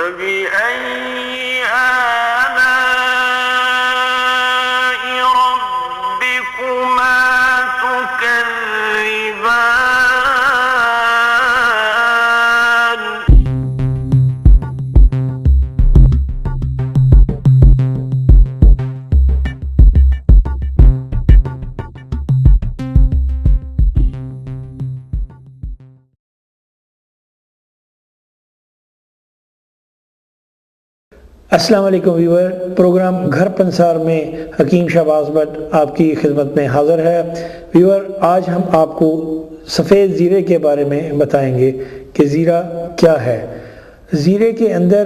فبأي آلاء ربكما تكذبان السلام علیکم ویور، پروگرام گھر پنسار میں حکیم شہباز بٹ آپ کی خدمت میں حاضر ہے۔ ویور، آج ہم آپ کو سفید زیرے کے بارے میں بتائیں گے کہ زیرہ کیا ہے، زیرے کے اندر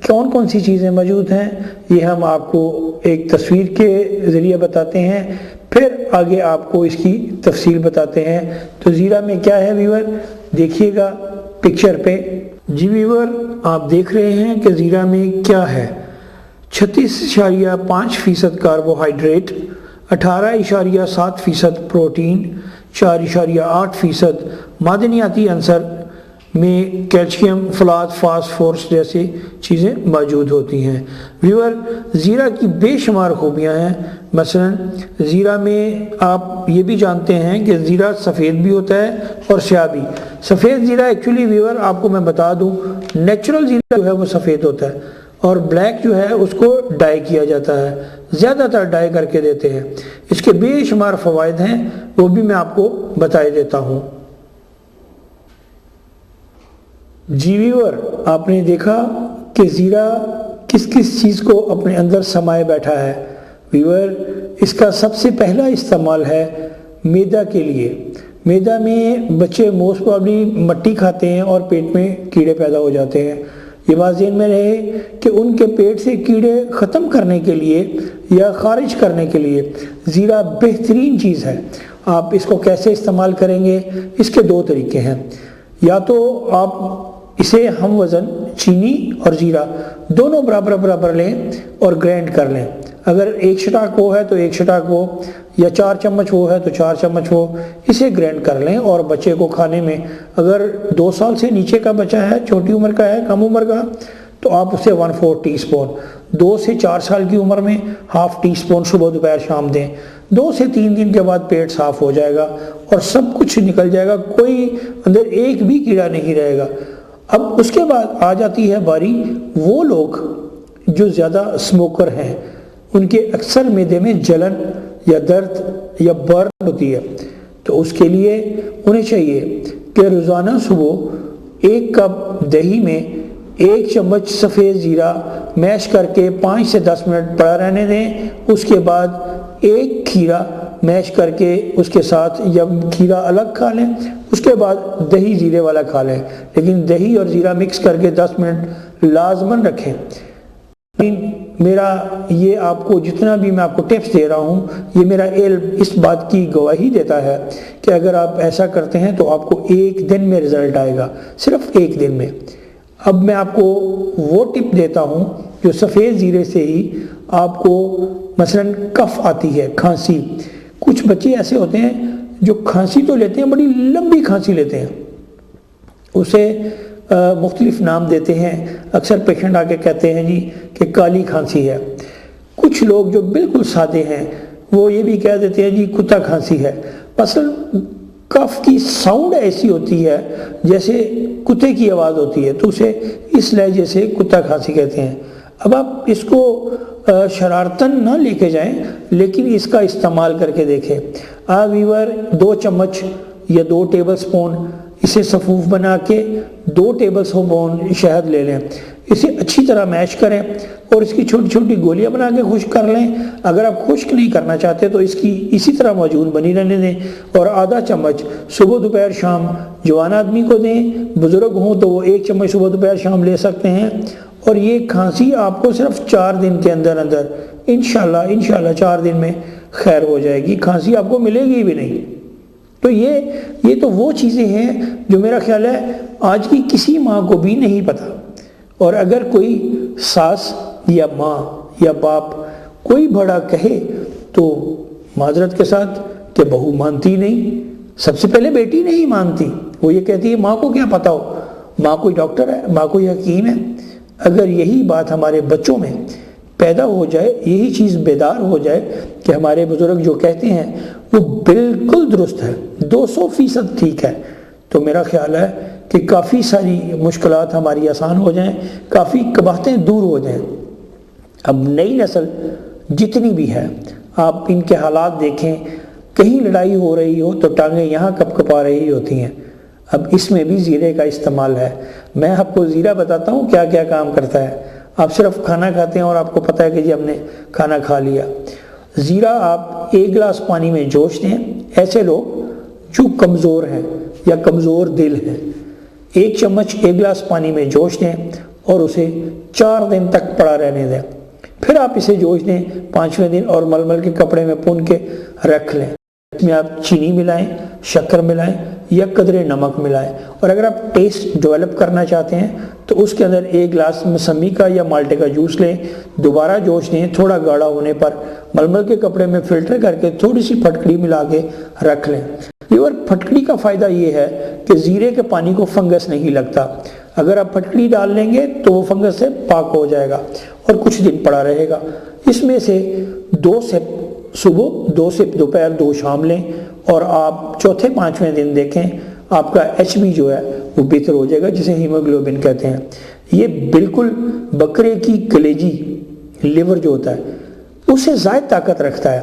کون کون سی چیزیں موجود ہیں، یہ ہم آپ کو ایک تصویر کے ذریعے بتاتے ہیں، پھر آگے آپ کو اس کی تفصیل بتاتے ہیں۔ تو زیرہ میں کیا ہے ویور، دیکھیے گا پکچر پہ۔ جی ویور، آپ دیکھ رہے ہیں کہ زیرہ میں کیا ہے۔ 36.5% کاربوہائیڈریٹ، 18.7% پروٹین، 4.8% معدنیاتی عنصر میں کیلشیم، فولاد، فاسفورس جیسی چیزیں موجود ہوتی ہیں۔ ویور، زیرہ کی بے شمار خوبیاں ہیں۔ مثلا زیرہ میں آپ یہ بھی جانتے ہیں کہ زیرہ سفید بھی ہوتا ہے اور سیاہ بھی۔ سفید زیرہ ایکچولی ویور آپ کو میں بتا دوں، نیچرل زیرہ جو ہے وہ سفید ہوتا ہے اور بلیک جو ہے اس کو ڈائی کیا جاتا ہے، زیادہ تر ڈائی کر کے دیتے ہیں۔ اس کے بے شمار فوائد ہیں، وہ بھی میں آپ کو بتائے دیتا ہوں۔ جی ویور، آپ نے دیکھا کہ زیرہ کس کس چیز کو اپنے اندر سمائے بیٹھا ہے۔ ویور، اس کا سب سے پہلا استعمال ہے میدا کے لیے۔ میدا میں بچے موسٹ پرابلی مٹی کھاتے ہیں اور پیٹ میں کیڑے پیدا ہو جاتے ہیں۔ یہ بات ذہن میں رہے کہ ان کے پیٹ سے کیڑے ختم کرنے کے لیے یا خارج کرنے کے لیے زیرہ بہترین چیز ہے۔ آپ اس کو کیسے استعمال کریں گے، اس کے دو طریقے ہیں۔ یا تو آپ اسے ہم وزن چینی اور زیرہ دونوں برابر برابر لیں اور گرینڈ کر لیں۔ اگر 1 شٹاک وہ ہے تو 1 شٹاک وہ، یا 4 چمچ وہ ہے تو 4 چمچ وہ، اسے گرینڈ کر لیں اور بچے کو کھانے میں، اگر 2 سال سے نیچے کا بچہ ہے، چھوٹی عمر کا ہے، کم عمر کا، تو آپ اسے 1/4 ٹی اسپون، 2 سے 4 سال کی عمر میں ½ ٹی اسپون صبح دوپہر شام دیں۔ 2 سے 3 دن کے بعد پیٹ صاف ہو جائے گا اور سب کچھ نکل جائے گا، کوئی اندر ایک بھی کیڑا نہیں رہے گا۔ اب اس کے بعد آ جاتی ہے باری وہ لوگ جو زیادہ اسموکر ہیں، ان کے اکثر معدے میں جلن یا درد یا برن ہوتی ہے، تو اس کے لیے انہیں چاہیے کہ روزانہ صبح 1 کپ دہی میں 1 چمچ سفید زیرہ میش کر کے 5 سے 10 منٹ پڑا رہنے دیں۔ اس کے بعد 1 کھیرا میش کر کے اس کے ساتھ، یا کھیرا الگ کھا لیں، اس کے بعد دہی زیرے والا کھا لیں، لیکن دہی اور زیرہ مکس کر کے 10 منٹ لازماً رکھیں۔ میرا یہ آپ کو جتنا بھی میں آپ کو ٹپس دے رہا ہوں، یہ میرا علم اس بات کی گواہی دیتا ہے کہ اگر آپ ایسا کرتے ہیں تو آپ کو 1 دن میں رزلٹ آئے گا، صرف 1 دن میں۔ اب میں آپ کو وہ ٹپ دیتا ہوں جو سفید زیرے سے ہی آپ کو مثلا کف آتی ہے، کھانسی۔ کچھ بچے ایسے ہوتے ہیں جو کھانسی تو لیتے ہیں، بڑی لمبی کھانسی لیتے ہیں، اسے مختلف نام دیتے ہیں۔ اکثر پیشنٹ آ کے کہتے ہیں جی کہ کالی کھانسی ہے۔ کچھ لوگ جو بالکل سادے ہیں وہ یہ بھی کہہ دیتے ہیں جی کتا کھانسی ہے۔ اصل کف کی ساؤنڈ ایسی ہوتی ہے جیسے کتے کی آواز ہوتی ہے، تو اسے اس لہجے سے کتا کھانسی کہتے ہیں۔ اب آپ اس کو شرارتاً نہ لے کے جائیں، لیکن اس کا استعمال کر کے دیکھیں۔ ویور، 2 چمچ یا 2 ٹیبل سپون اسے صفوف بنا کے 2 ٹیبل سپون شہد لے لیں، اسے اچھی طرح میش کریں اور اس کی چھوٹی چھوٹی گولیاں بنا کے خشک کر لیں۔ اگر آپ خشک نہیں کرنا چاہتے تو اس کی اسی طرح موجود بنی رہنے دیں، اور آدھا چمچ صبح دوپہر شام جوان آدمی کو دیں۔ بزرگ ہوں تو وہ 1 چمچ صبح دوپہر شام لے سکتے ہیں، اور یہ کھانسی آپ کو صرف 4 دن کے اندر انشاءاللہ 4 دن میں خیر ہو جائے گی، کھانسی آپ کو ملے گی بھی نہیں۔ تو یہ تو وہ چیزیں ہیں جو میرا خیال ہے آج کی کسی ماں کو بھی نہیں پتا، اور اگر کوئی ساس یا ماں یا باپ کوئی بڑا کہے تو معذرت کے ساتھ کہ بہو مانتی نہیں، سب سے پہلے بیٹی نہیں مانتی، وہ یہ کہتی ہے ماں کو کیا پتا ہو، ماں کوئی ڈاکٹر ہے، ماں کوئی حکیم ہے۔ اگر یہی بات ہمارے بچوں میں پیدا ہو جائے، یہی چیز بیدار ہو جائے کہ ہمارے بزرگ جو کہتے ہیں وہ بالکل درست ہے، 200% ٹھیک ہے، تو میرا خیال ہے کہ کافی ساری مشکلات ہماری آسان ہو جائیں، کافی قباحتیں دور ہو جائیں۔ اب نئی نسل جتنی بھی ہے، آپ ان کے حالات دیکھیں، کہیں لڑائی ہو رہی ہو تو ٹانگیں یہاں کپ کپا رہی ہوتی ہیں۔ اب اس میں بھی زیرے کا استعمال ہے۔ میں آپ کو زیرہ بتاتا ہوں کیا کیا کام کرتا ہے۔ آپ صرف کھانا کھاتے ہیں اور آپ کو پتہ ہے کہ جی ہم نے کھانا کھا لیا۔ زیرہ آپ 1 گلاس پانی میں جوش دیں، ایسے لوگ جو کمزور ہیں یا کمزور دل ہیں، 1 چمچ 1 گلاس پانی میں جوش دیں اور اسے 4 دن تک پڑا رہنے دیں۔ پھر آپ اسے جوش دیں 5ویں دن اور مل کے کپڑے میں پون کے رکھ لیں۔ اس میں آپ چینی ملائیں، شکر ملائیں یا قدرے نمک ملائیں، اور اگر آپ ٹیسٹ ڈیولپ کرنا چاہتے ہیں تو اس کے اندر 1 گلاس موسمی کا یا مالٹے کا جوس لیں، دوبارہ جوش دیں، تھوڑا گاڑھا ہونے پر مل کے کپڑے میں فلٹر کر کے تھوڑی سی پھٹکڑی ملا کے رکھ لیں۔ لیور پھٹکڑی کا فائدہ یہ ہے کہ زیرے کے پانی کو فنگس نہیں لگتا۔ اگر آپ پھٹکڑی ڈال لیں گے تو وہ فنگس سے پاک ہو جائے گا اور کچھ دن پڑا رہے گا۔ اس میں سے 2 سپ صبح، 2 سپ دوپہر، 2 شام لیں، اور آپ چوتھے 5ویں دن دیکھیں آپ کا HB جو ہے وہ بہتر ہو جائے گا، جسے ہیموگلوبن کہتے ہیں۔ یہ بالکل بکرے کی کلیجی لیور جو ہوتا ہے اسے زائد طاقت رکھتا ہے۔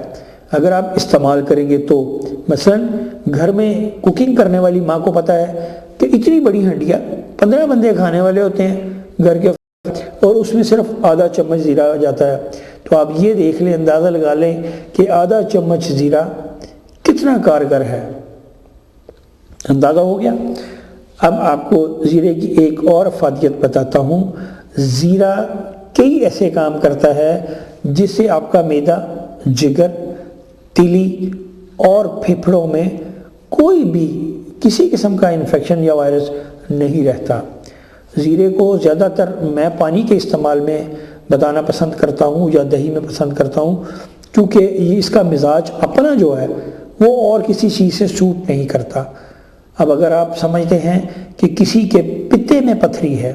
اگر آپ استعمال کریں گے تو مثلا گھر میں کوکنگ کرنے والی ماں کو پتہ ہے کہ اتنی بڑی ہنڈیا 15 بندے کھانے والے ہوتے ہیں گھر کے، اور اس میں صرف آدھا چمچ زیرہ آ جاتا ہے، تو آپ یہ دیکھ لیں، اندازہ لگا لیں کہ آدھا چمچ زیرہ کتنا کارگر ہے۔ اندازہ ہو گیا؟ اب آپ کو زیرے کی ایک اور افادیت بتاتا ہوں۔ زیرہ کئی ایسے کام کرتا ہے جس سے آپ کا معدہ، جگر، تیلی اور پھیپھڑوں میں کوئی بھی کسی قسم کا انفیکشن یا وائرس نہیں رہتا۔ زیرے کو زیادہ تر میں پانی کے استعمال میں بتانا پسند کرتا ہوں یا دہی میں پسند کرتا ہوں، کیونکہ یہ اس کا مزاج اپنا جو ہے وہ اور کسی چیز سے سوٹ نہیں کرتا۔ اب اگر آپ سمجھتے ہیں کہ کسی کے پتے میں پتھری ہے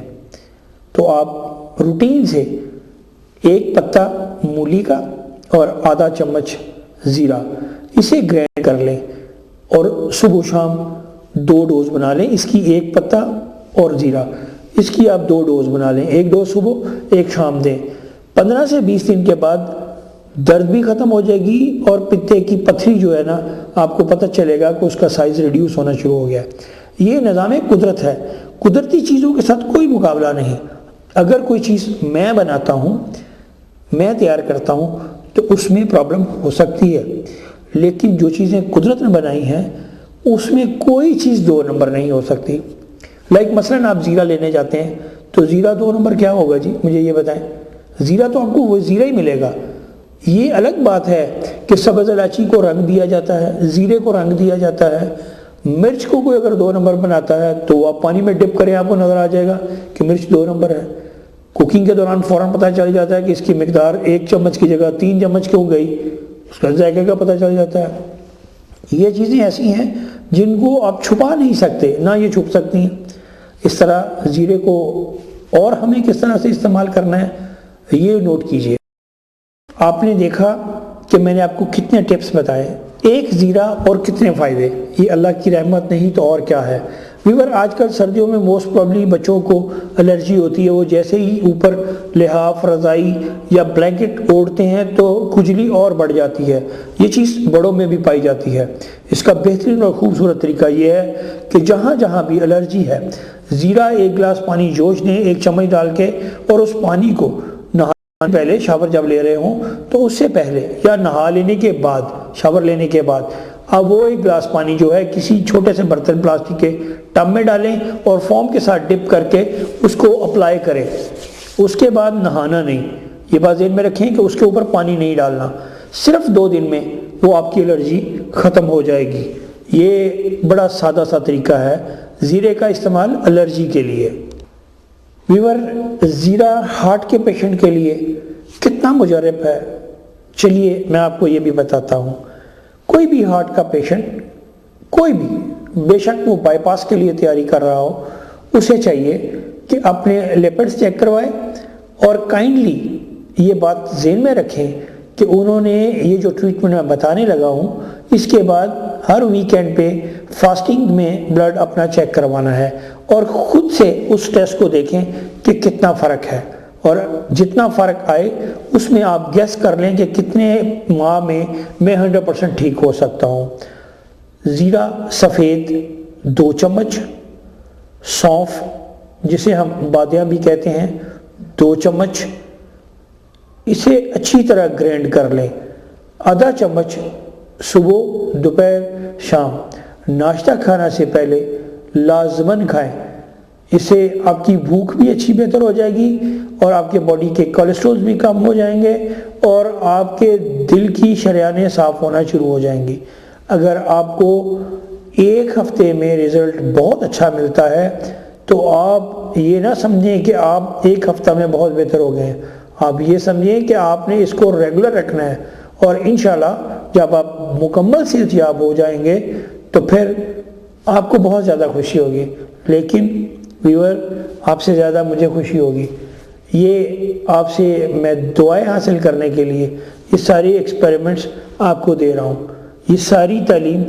تو آپ روٹین سے 1 پتا مولی کا اور آدھا چمچ زیرہ اسے گرینڈ کر لیں اور صبح و شام 2 ڈوز بنا لیں۔ اس کی 1 پتا اور زیرہ، اس کی آپ 2 ڈوز بنا لیں، 1 ڈوز صبح 1 شام دیں۔ 15 سے 20 دن کے بعد درد بھی ختم ہو جائے گی اور پتے کی پتھری جو ہے نا آپ کو پتہ چلے گا کہ اس کا سائز ریڈیوس ہونا شروع ہو گیا۔ یہ نظام قدرت ہے، قدرتی چیزوں کے ساتھ کوئی مقابلہ نہیں۔ اگر کوئی چیز میں بناتا ہوں، میں تیار کرتا ہوں تو اس میں پرابلم ہو سکتی ہے، لیکن جو چیزیں قدرت نے بنائی ہیں اس میں کوئی چیز 2 نمبر نہیں ہو سکتی۔ مثلا آپ زیرہ لینے جاتے ہیں تو زیرہ 2 نمبر کیا ہوگا جی؟ مجھے یہ بتائیں۔ زیرہ تو آپ کو وہ زیرہ ہی ملے گا۔ یہ الگ بات ہے کہ سبز الائچی کو رنگ دیا جاتا ہے، زیرے کو رنگ دیا جاتا ہے۔ مرچ کو کوئی اگر 2 نمبر بناتا ہے تو آپ پانی میں ڈپ کریں، آپ کو نظر آ جائے گا کہ مرچ 2 نمبر ہے۔ کوکنگ کے دوران فوراً پتہ چل جاتا ہے کہ اس کی مقدار 1 چمچ کی جگہ 3 چمچ کیوں گئی، اس کا ذائقے کا پتہ چل جاتا ہے۔ یہ چیزیں ایسی ہیں جن کو آپ چھپا نہیں سکتے، نہ یہ چھپ سکتی ہیں۔ اس طرح زیرے کو اور ہمیں کس طرح سے استعمال کرنا ہے یہ نوٹ کیجئے۔ آپ نے دیکھا کہ میں نے آپ کو کتنے ٹپس بتائے، ایک زیرہ اور کتنے فائدے، یہ اللہ کی رحمت نہیں تو اور کیا ہے۔ ویور آج کل سردیوں میں موسٹ پرابلی بچوں کو الرجی ہوتی ہے، وہ جیسے ہی اوپر لحاف، رضائی یا بلینکٹ اوڑھتے ہیں تو کھجلی اور بڑھ جاتی ہے۔ یہ چیز بڑوں میں بھی پائی جاتی ہے۔ اس کا بہترین اور خوبصورت طریقہ یہ ہے کہ جہاں جہاں بھی الرجی ہے، زیرہ 1 گلاس پانی جوش دیں 1 چمچ ڈال کے، اور اس پانی کو نہانے پہلے، شاور جب لے رہے ہوں تو اس سے پہلے یا نہا لینے کے بعد، شاور لینے کے بعد، اب وہ 1 گلاس پانی جو ہے کسی چھوٹے سے برتن پلاسٹک کے ٹب میں ڈالیں اور فوم کے ساتھ ڈپ کر کے اس کو اپلائی کریں۔ اس کے بعد نہانا نہیں، یہ بات ذہن میں رکھیں کہ اس کے اوپر پانی نہیں ڈالنا۔ صرف 2 دن میں وہ آپ کی الرجی ختم ہو جائے گی۔ یہ بڑا سادہ سا طریقہ ہے زیرے کا استعمال الرجی کے لیے۔ ویور زیرہ ہارٹ کے پیشنٹ کے لیے کتنا مجرب ہے، چلیے میں آپ کو یہ بھی بتاتا ہوں۔ کوئی بھی ہارٹ کا پیشنٹ، کوئی بھی، بے شک وہ بائی پاس کے لیے تیاری کر رہا ہو، اسے چاہیے کہ اپنے لیپٹس چیک کروائیں، اور کائنڈلی یہ بات ذہن میں رکھیں کہ انہوں نے یہ جو ٹریٹمنٹ میں بتانے لگا ہوں اس کے بعد ہر ویکینڈ پہ فاسٹنگ میں بلڈ اپنا چیک کروانا ہے، اور خود سے اس ٹیسٹ کو دیکھیں کہ کتنا فرق ہے، اور جتنا فرق آئے اس میں آپ گیس کر لیں کہ کتنے ماہ میں 100% ٹھیک ہو سکتا ہوں۔ زیرہ سفید 2 چمچ، سونف جسے ہم بادیاں بھی کہتے ہیں 2 چمچ، اسے اچھی طرح گرینڈ کر لیں۔ آدھا چمچ صبح، دوپہر، شام ناشتہ کھانا سے پہلے لازماً کھائیں، اس سے آپ کی بھوک بھی اچھی بہتر ہو جائے گی، اور آپ کے باڈی کے کولیسٹرول بھی کم ہو جائیں گے، اور آپ کے دل کی شریانیں صاف ہونا شروع ہو جائیں گی۔ اگر آپ کو 1 ہفتے میں رزلٹ بہت اچھا ملتا ہے تو آپ یہ نہ سمجھیں کہ آپ 1 ہفتہ میں بہت بہتر ہو گئے ہیں، آپ یہ سمجھیں کہ آپ نے اس کو ریگولر رکھنا ہے، اور انشاءاللہ جب آپ مکمل صحت یاب ہو جائیں گے تو پھر آپ کو بہت زیادہ خوشی ہوگی۔ لیکن ویور، آپ سے زیادہ مجھے خوشی ہوگی، یہ آپ سے میں دعائیں حاصل کرنے کے لیے یہ ساری ایکسپیریمنٹس آپ کو دے رہا ہوں۔ یہ ساری تعلیم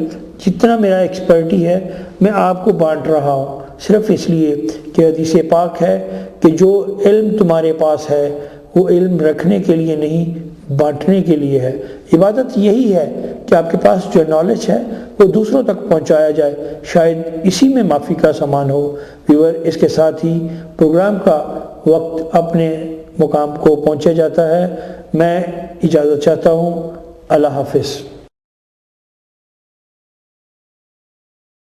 جتنا میرا ایکسپرٹی ہے میں آپ کو بانٹ رہا ہوں، صرف اس لیے کہ حدیث پاک ہے کہ جو علم تمہارے پاس ہے وہ علم رکھنے کے لیے نہیں، بانٹنے کے لیے ہے۔ عبادت یہی ہے کہ آپ کے پاس جو نالج ہے وہ دوسروں تک پہنچایا جائے، شاید اسی میں معافی کا سامان ہو۔ ویور، اس کے ساتھ ہی پروگرام کا وقت اپنے مقام کو پہنچے جاتا ہے، میں اجازت چاہتا ہوں۔ اللہ حافظ۔